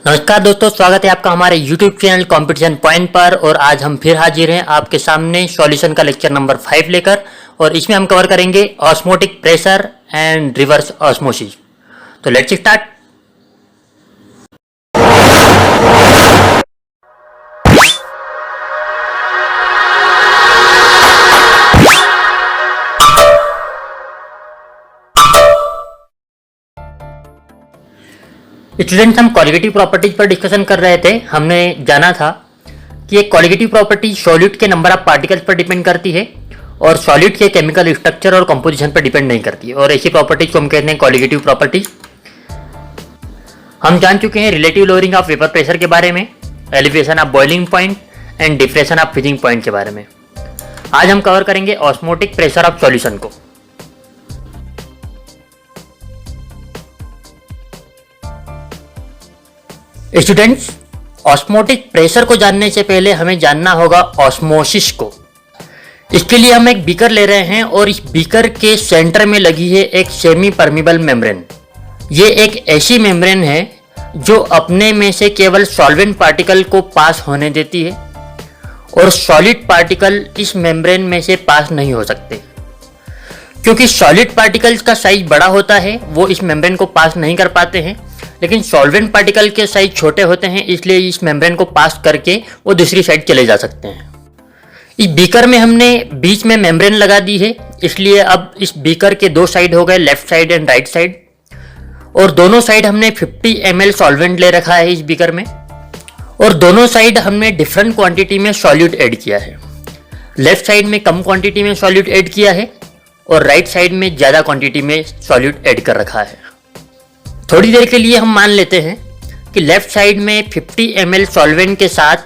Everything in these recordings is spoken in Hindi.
नमस्कार दोस्तों, स्वागत है आपका हमारे YouTube चैनल कंपटीशन पॉइंट पर। और आज हम फिर हाजिर हैं आपके सामने सॉल्यूशन का लेक्चर नंबर 5 लेकर। और इसमें हम कवर करेंगे osmotic pressure and reverse osmosis. तो लेट्स स्टार्ट। स्टूडेंट्स, हम क्वालिटेटिव प्रॉपर्टीज पर डिस्कशन कर रहे थे। हमने जाना था कि एक क्वालिटेटिव प्रॉपर्टी सॉलिड के नंबर ऑफ पार्टिकल्स पर डिपेंड करती है और सॉलिड के केमिकल स्ट्रक्चर और कंपोजिशन पर डिपेंड नहीं करती है। और ऐसी प्रॉपर्टीज को हम कहते हैं क्वालिटेटिव प्रॉपर्टीज। हम जान चुके हैं relative lowering of vapour pressure के बारे में, elevation of boiling point and depression of freezing point के बारे में। आज हम कवर करेंगे ऑस्मोटिक प्रेशर ऑफ सॉल्यूशन को। स्टूडेंट्स, ऑस्मोटिक प्रेशर को जानने से पहले हमें जानना होगा ऑस्मोसिस को। इसके लिए हम एक बीकर ले रहे हैं और इस बीकर के सेंटर में लगी है एक सेमी परमिबल मेम्ब्रेन। ये एक ऐसी मेम्ब्रेन है जो अपने में से केवल सॉल्वेंट पार्टिकल को पास होने देती है और सॉलिड पार्टिकल इस मेम्ब्रेन में से पास नहीं हो सकते। क्योंकि सॉलिड पार्टिकल्स का साइज बड़ा होता है, वो इस मेम्ब्रेन को पास नहीं कर पाते हैं, लेकिन सॉल्वेंट पार्टिकल के साइज छोटे होते हैं, इसलिए इस मेम्ब्रेन को पास करके वो दूसरी साइड चले जा सकते हैं। इस बीकर में हमने बीच में मेम्ब्रेन लगा दी है, इसलिए अब इस बीकर के दो साइड हो गए, left side and right side. और दोनों साइड हमने 50 ml सॉल्वेंट ले रखा है इस बीकर में, और दोनों साइड हमने डिफरेंट क्वांटिटी में सॉल्यूट ऐड किया है। लेफ्ट साइड में कम क्वांटिटी में सॉल्यूट ऐड किया है और राइट साइड में ज़्यादा क्वांटिटी में सॉल्यूट ऐड कर रखा है। थोड़ी देर के लिए हम मान लेते हैं कि लेफ्ट साइड में 50 ml सॉल्वेंट के साथ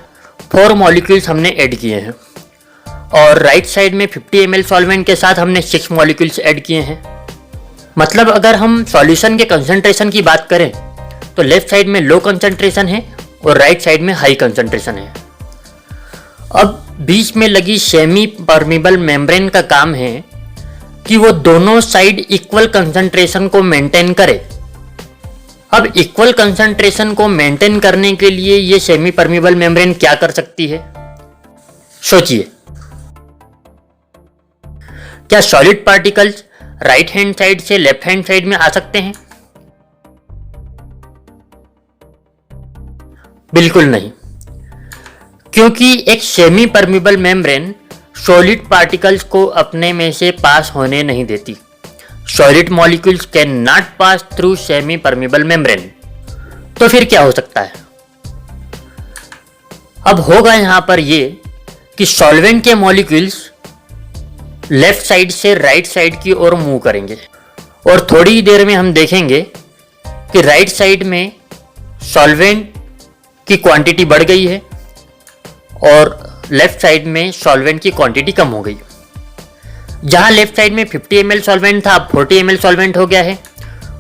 4 मॉलिक्यूल्स हमने ऐड किए हैं और राइट साइड में 50 ml सॉल्वेंट के साथ हमने 6 मॉलिक्यूल्स ऐड किए हैं। मतलब अगर हम सॉल्यूशन के कंसंट्रेशन की बात करें तो लेफ्ट साइड में लो कंसंट्रेशन है और राइट साइड में हाई कंसंट्रेशन है। अब बीच में लगी सेमी परमिबल मेम्ब्रेन का काम है कि वो दोनों साइड इक्वल कंसंट्रेशन को मेंटेन करे। अब इक्वल कंसंट्रेशन को मेंटेन करने के लिए ये सेमी परमिबल मेम्ब्रेन क्या कर सकती है? सोचिए, क्या solid particles right hand side से लेफ्ट हैंड साइड में आ सकते हैं? बिल्कुल नहीं, क्योंकि एक semi permeable membrane solid particles को अपने में से पास होने नहीं देती। Solid molecules can not pass through semi permeable membrane. तो फिर क्या हो सकता है? अब होगा यहां पर ये कि सॉल्वेंट के मॉलिक्यूल्स लेफ्ट साइड से राइट साइड की ओर मूव करेंगे और थोड़ी देर में हम देखेंगे कि राइट साइड में सॉल्वेंट की क्वांटिटी बढ़ गई है और लेफ्ट साइड में सॉल्वेंट की क्वांटिटी कम हो गई। जहां लेफ्ट साइड में 50 ml सॉल्वेंट था, अब 40 ml सॉल्वेंट हो गया है,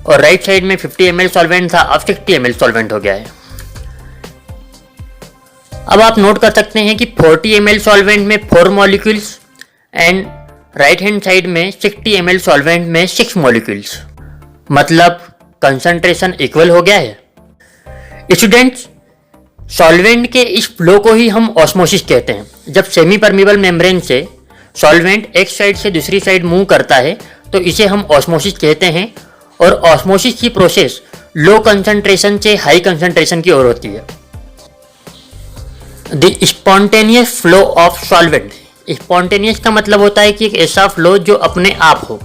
और राइट साइड में 50 ml सॉल्वेंट था, अब 60 ml सॉल्वेंट हो गया है। अब आप नोट कर सकते हैं कि 40 ml सॉल्वेंट में 4 molecules and right hand side में 60 ml सॉल्वेंट में 6 मॉलिक्यूल्स, मतलब कंसंट्रेशन इक्वल हो गया है। स्टूडेंट्स, सॉल्वेंट के इस फ्लो को ही हम ऑस्मोसिस कहते हैं। जब सेमी परमिबल मेम्ब्रेन से सॉल्वेंट एक साइड से दूसरी साइड मूव करता है तो इसे हम ऑस्मोसिस कहते हैं। और ऑस्मोसिस की प्रोसेस लो कंसंट्रेशन से हाई कंसंट्रेशन की ओर होती है। The spontaneous flow of solvent. Spontaneous का मतलब होता है कि एक ऐसा फ्लो जो अपने आप हो।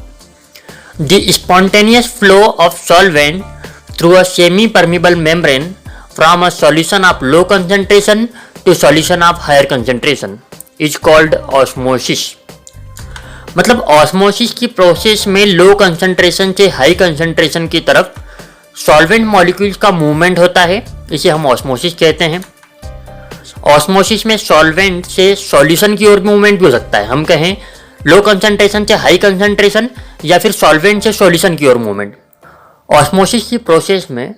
The spontaneous flow of solvent through a semi permeable membrane from a solution of low concentration to solution of higher concentration is called osmosis. मतलब ऑस्मोसिस की प्रोसेस में लो कंसंट्रेशन से हाई कंसंट्रेशन की तरफ सॉल्वेंट मॉलिक्यूल्स का मूवमेंट होता है, इसे हम ऑस्मोसिस कहते हैं। ऑस्मोसिस में सॉल्वेंट से सॉल्यूशन की ओर मूवमेंट भी हो सकता है। हम कहें लो कंसंट्रेशन से हाई कंसंट्रेशन या फिर सॉल्वेंट से सॉल्यूशन की ओर मूवमेंट। ऑस्मोसिस की प्रोसेस में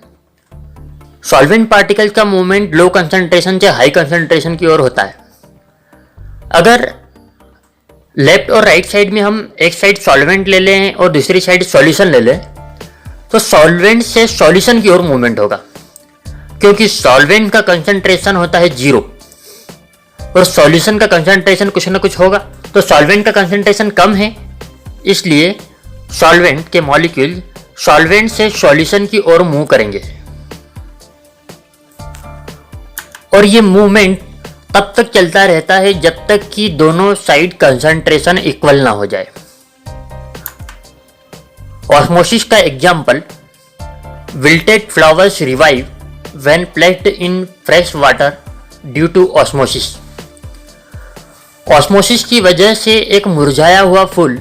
सॉल्वेंट पार्टिकल्स का मूवमेंट लो कंसंट्रेशन से हाई कंसंट्रेशन की ओर होता है। अगर लेफ्ट और राइट साइड में हम एक साइड सॉल्वेंट ले लें और दूसरी साइड सॉल्यूशन ले लें तो सॉल्वेंट से सॉल्यूशन की ओर मूवमेंट होगा। क्योंकि सॉल्वेंट का कंसंट्रेशन होता है 0 और सॉल्यूशन का कंसंट्रेशन कुछ ना कुछ होगा। तो सॉल्वेंट का कंसंट्रेशन कम है, इसलिए सॉल्वेंट के मॉलिक्यूल सॉल्वेंट से सॉल्यूशन की ओर मूव करेंगे और ये मूवमेंट तब तक चलता रहता है जब तक कि दोनों साइड कंसंट्रेशन इक्वल ना हो जाए। ऑस्मोसिस का example, wilted flowers revive when placed in fresh water due to osmosis. Osmosis की वजह से एक मुरझाया हुआ फूल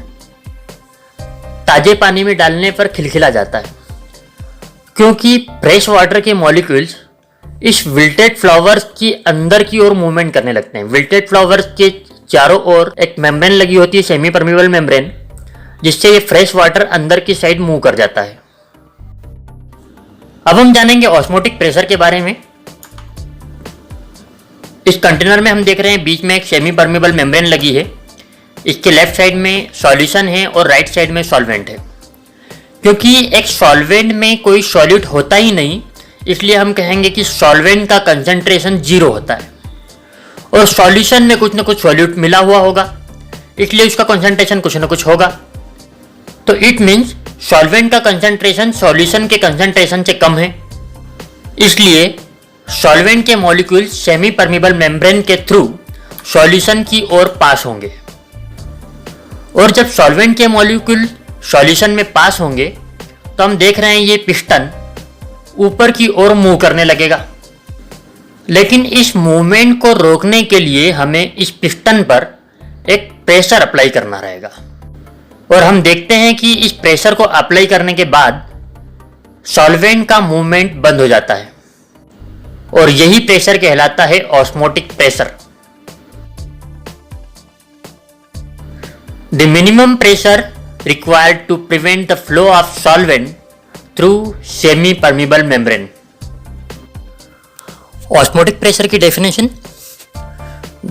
ताजे पानी में डालने पर खिलखिला जाता है, क्योंकि फ्रेश वाटर के मॉलिक्यूल्स इस विल्टेड फ्लावर्स की अंदर की ओर मूवमेंट करने लगते हैं। विल्टेड फ्लावर्स के चारों ओर एक मेम्ब्रेन लगी होती है, सेमी परमिबल मेम्ब्रेन, जिससे ये फ्रेश वाटर अंदर की साइड मूव कर जाता है। अब हम जानेंगे ऑस्मोटिक प्रेशर के बारे में। इस कंटेनर में हम देख रहे हैं बीच में एक सेमी परमिबल मेम्ब्रेन लगी है। इसके लेफ्ट साइड में सॉल्यूशन है और राइट साइड में सॉल्वेंट है। क्योंकि एक सॉल्वेंट में कोई सॉल्यूट होता ही नहीं, इसलिए हम कहेंगे कि सॉल्वेंट का कंसंट्रेशन 0 होता है और सॉल्यूशन में कुछ ना कुछ सॉल्यूट मिला हुआ होगा, इसलिए उसका कंसंट्रेशन कुछ ना कुछ होगा। तो इट मीन्स सॉल्वेंट का कंसंट्रेशन सॉल्यूशन के कंसंट्रेशन से कम है, इसलिए सॉल्वेंट के मॉलिक्यूल सेमी परमिबल मेम्ब्रेन के थ्रू सॉल्यूशन की ओर पास होंगे और जब सॉल्वेंट के मॉलिक्यूल सॉल्यूशन में पास होंगे तो हम देख रहे हैं ये पिस्टन ऊपर की ओर मूव करने लगेगा। लेकिन इस मूवमेंट को रोकने के लिए हमें इस पिस्टन पर एक प्रेशर अप्लाई करना रहेगा और हम देखते हैं कि इस प्रेशर को अप्लाई करने के बाद सॉल्वेंट का मूवमेंट बंद हो जाता है और यही प्रेशर कहलाता है osmotic pressure. The minimum pressure required to prevent the flow of solvent through semi-permeable membrane। Osmotic pressure की definition,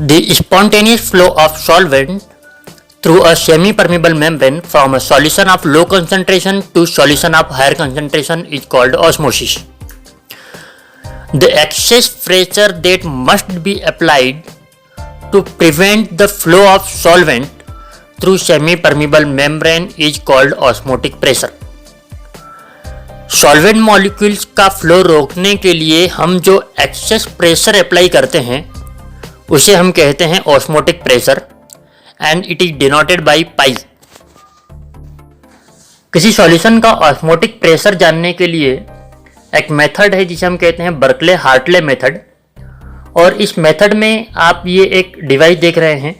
the spontaneous flow of solvent through a semi-permeable membrane from a solution of low concentration to solution of higher concentration is called osmosis. The excess pressure that must be applied to prevent the flow of solvent through semi-permeable membrane is called osmotic pressure। Solvent molecules का फ्लो रोकने के लिए हम जो एक्सेस प्रेशर अप्लाई करते हैं उसे हम कहते हैं osmotic pressure and it is denoted by pi. किसी सॉल्यूशन का ऑस्मोटिक प्रेशर जानने के लिए एक मेथड है जिसे हम कहते हैं बर्कले हार्टले मेथड, और इस मेथड में आप ये एक डिवाइस देख रहे हैं।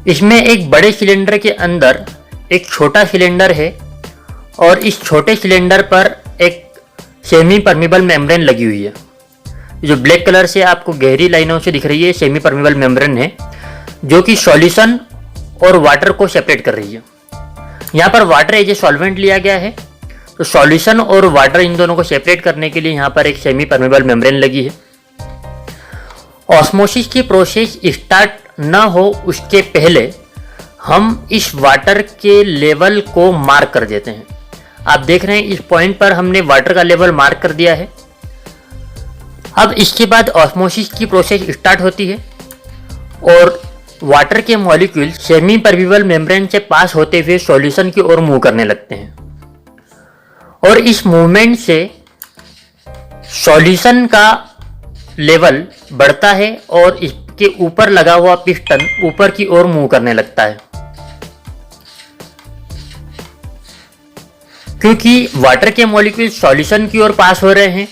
इसमें एक बड़े सिलेंडर के अंदर एक छोटा सिलेंडर है और इस छोटे सिलेंडर पर एक सेमी परमिबल मेम्ब्रेन लगी हुई है। जो ब्लैक कलर से आपको गहरी लाइनों से दिख रही है सेमी परमिबल मेम्ब्रेन है, जो कि सॉल्यूशन और वाटर को सेपरेट कर रही है। यहाँ पर वाटर एज ए सॉल्वेंट लिया गया है, तो सॉल्यूशन और वाटर इन दोनों को सेपरेट करने के लिए यहाँ पर एक सेमी परमिबल मेम्ब्रेन लगी है। ऑस्मोसिस की प्रोसेस स्टार्ट न हो उसके पहले हम इस वाटर के लेवल को मार्क कर देते हैं। आप देख रहे हैं इस पॉइंट पर हमने वाटर का लेवल मार्क कर दिया है। अब इसके बाद ऑस्मोसिस की प्रोसेस स्टार्ट होती है और वाटर के मॉलिक्यूल सेमी परमिबल मेम्ब्रेन से पास होते हुए सॉल्यूशन की ओर मूव करने लगते हैं और इस मूवमेंट से सॉल्यूशन का लेवल बढ़ता है और इसके ऊपर लगा हुआ पिस्टन ऊपर की ओर मूव करने लगता है। क्योंकि वाटर के मॉलिक्यूल सॉल्यूशन की ओर पास हो रहे हैं,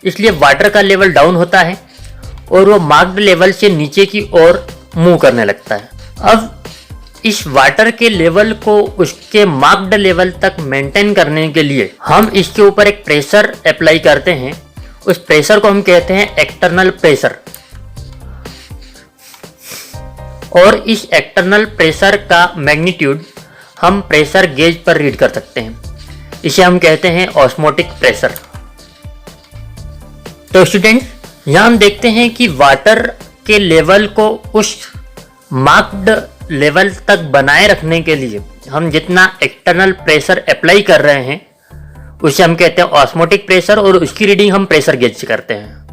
इसलिए वाटर का लेवल डाउन होता है और वो मार्क्ड लेवल से नीचे की ओर मूव करने लगता है। अब इस वाटर के लेवल को उसके मार्क्ड लेवल तक मेंटेन करने के लिए हम इसके ऊपर एक प्रेशर अप्लाई करते हैं। उस प्रेशर को हम कहते हैं एक्सटर्नल प्रेशर, और इस एक्सटर्नल प्रेशर का मैग्नीट्यूड हम प्रेशर गेज पर रीड कर सकते हैं। इसे हम कहते हैं ऑस्मोटिक प्रेशर। तो स्टूडेंट्स, यहाँ हम देखते हैं कि वाटर के लेवल को उस मार्क्ड लेवल तक बनाए रखने के लिए हम जितना एक्सटर्नल प्रेशर अप्लाई कर रहे हैं उसे हम कहते हैं ऑस्मोटिक प्रेशर, और उसकी रीडिंग हम प्रेशर गेज से करते हैं।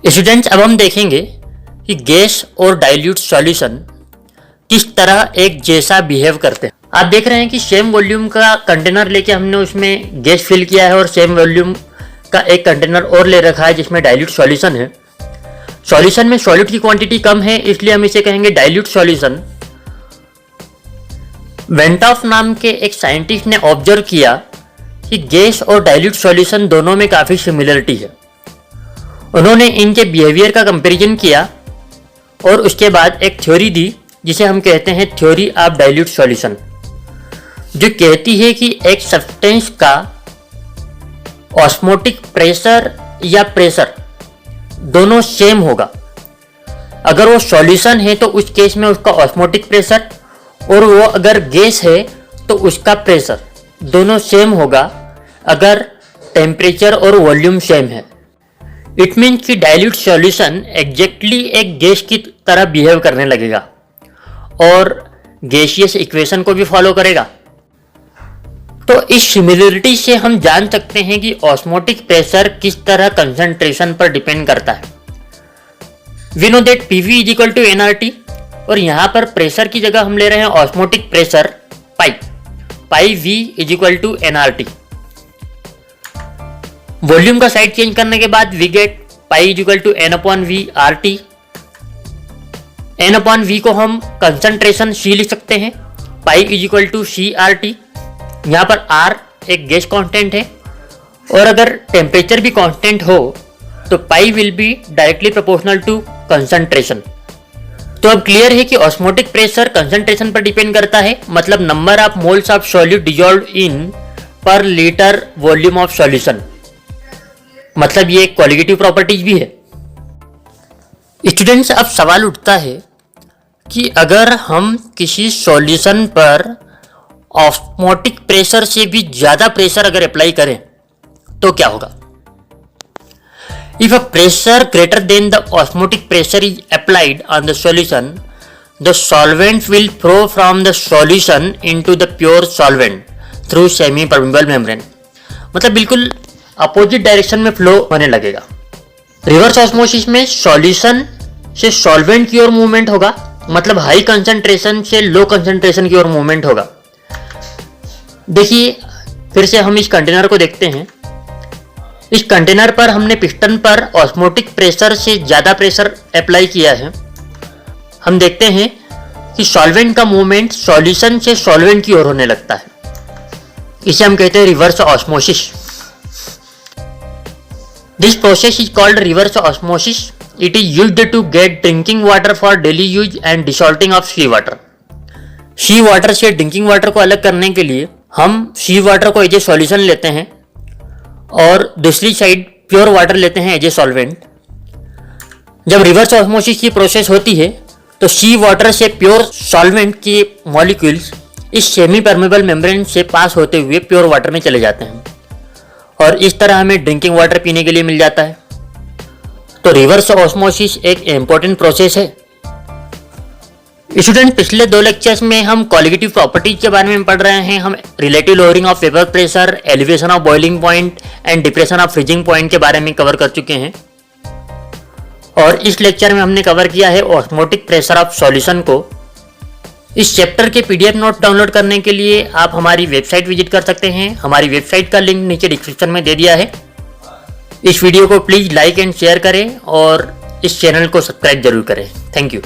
स्टूडेंट्स, अब हम देखेंगे कि गैस और डाइल्यूट सॉल्यूशन किस तरह एक जैसा बिहेव करते हैं। आप देख रहे हैं कि सेम वॉल्यूम का कंटेनर लेके हमने उसमें गैस फिल किया है और सेम वॉल्यूम का एक कंटेनर और ले रखा है जिसमें डाइल्यूट सॉल्यूशन है। सॉल्यूशन में सॉल्यूट की क्वांटिटी कम है, इसलिए हम इसे कहेंगे डाइल्यूट सॉल्यूशन। वेंटॉफ नाम के एक साइंटिस्ट ने ऑब्जर्व किया कि गैस और डाइल्यूट सॉल्यूशन दोनों में काफ़ी सिमिलरिटी है। उन्होंने इनके बिहेवियर का कंपैरिजन किया और उसके बाद एक थ्योरी दी जिसे हम कहते हैं थ्योरी ऑफ डाइल्यूट सॉल्यूशन, जो कहती है कि एक सब्सटेंस का ऑस्मोटिक प्रेशर या प्रेशर दोनों सेम होगा। अगर वो सॉल्यूशन है तो उस केस में उसका ऑस्मोटिक प्रेशर, और वो अगर गैस है तो उसका प्रेशर दोनों सेम होगा अगर टेम्परेचर और वॉल्यूम सेम है। इट मीन्स कि डाइल्यूट सॉल्यूशन एग्जैक्टली एक गैस की तरह बिहेव करने लगेगा और गैसियस इक्वेशन को भी फॉलो करेगा। तो इस सिमिलरिटी से हम जान सकते हैं कि ऑस्मोटिक प्रेशर किस तरह कंसंट्रेशन पर डिपेंड करता है। We know that PV is equal to nRT, और यहाँ पर प्रेशर की जगह हम ले रहे हैं osmotic pressure pi V is equal to nRT। Volume का साइड चेंज करने के बाद we get pi is equal to n/v RT। n/v को हम कंसंट्रेशन C लिख सकते हैं, pi is equal to CRT। यहाँ पर R एक गैस कांस्टेंट है, और अगर टेम्परेचर भी कांस्टेंट हो तो pi will be directly proportional to concentration. तो अब क्लियर है कि ऑस्मोटिक प्रेशर कंसंट्रेशन पर डिपेंड करता है, मतलब number of moles of solute dissolved in per litre volume of solution. मतलब ये क्वालिटेटिव प्रॉपर्टीज भी है। स्टूडेंट्स, अब सवाल उठता है कि अगर हम किसी सॉल्यूशन पर ऑस्मोटिक प्रेशर से भी ज्यादा प्रेशर अगर अप्लाई करें तो क्या होगा। If a pressure greater than the osmotic pressure is applied on the solution, the solvent will flow from the solution into the pure solvent through semi-permeable membrane। मतलब बिल्कुल अपोजिट डायरेक्शन में फ्लो होने लगेगा। रिवर्स ऑस्मोसिस में सॉल्यूशन से सॉल्वेंट की ओर मूवमेंट होगा, मतलब हाई कंसंट्रेशन से लो कंसंट्रेशन की ओर मूवमेंट होगा। देखिए, फिर से हम इस कंटेनर को देखते हैं। इस कंटेनर पर हमने पिस्टन पर ऑस्मोटिक प्रेशर से ज़्यादा प्रेशर अप्लाई किया है। हम देखते हैं कि सॉल्वेंट का मूवमेंट सॉल्यूशन से सॉल्वेंट की ओर होने लगता है। इसे हम कहते हैं reverse osmosis. This process is called reverse osmosis. It is used to get drinking water for daily use and desalting of sea water. Sea water से ड्रिंकिंग वाटर को अलग करने के लिए हम सी वाटर को एज ए सॉल्यूशन लेते हैं और दूसरी साइड प्योर वाटर लेते हैं एज ए सॉल्वेंट। जब रिवर्स ऑस्मोसिस की प्रोसेस होती है तो सी वाटर से प्योर सॉल्वेंट के मॉलिक्यूल्स इस सेमी परमेबल मेम्ब्रेन से पास होते हुए प्योर वाटर में चले जाते हैं और इस तरह हमें ड्रिंकिंग वाटर पीने के लिए मिल जाता है। तो रिवर्स ऑस्मोसिस एक इम्पोर्टेंट प्रोसेस है। स्टूडेंट, पिछले 2 लेक्चर्स में हम क्वालिटेटिव प्रॉपर्टीज के बारे में पढ़ रहे हैं। हम relative lowering of vapour pressure, elevation of boiling point and depression of freezing point के बारे में कवर कर चुके हैं, और इस लेक्चर में हमने कवर किया है ऑस्मोटिक प्रेशर ऑफ सॉल्यूशन को। इस चैप्टर के PDF नोट डाउनलोड करने के लिए आप हमारी वेबसाइट विजिट कर सकते हैं। हमारी वेबसाइट का लिंक नीचे डिस्क्रिप्शन में दे दिया है। इस वीडियो को प्लीज़ लाइक एंड शेयर करें और इस चैनल को सब्सक्राइब जरूर करें। Thank you.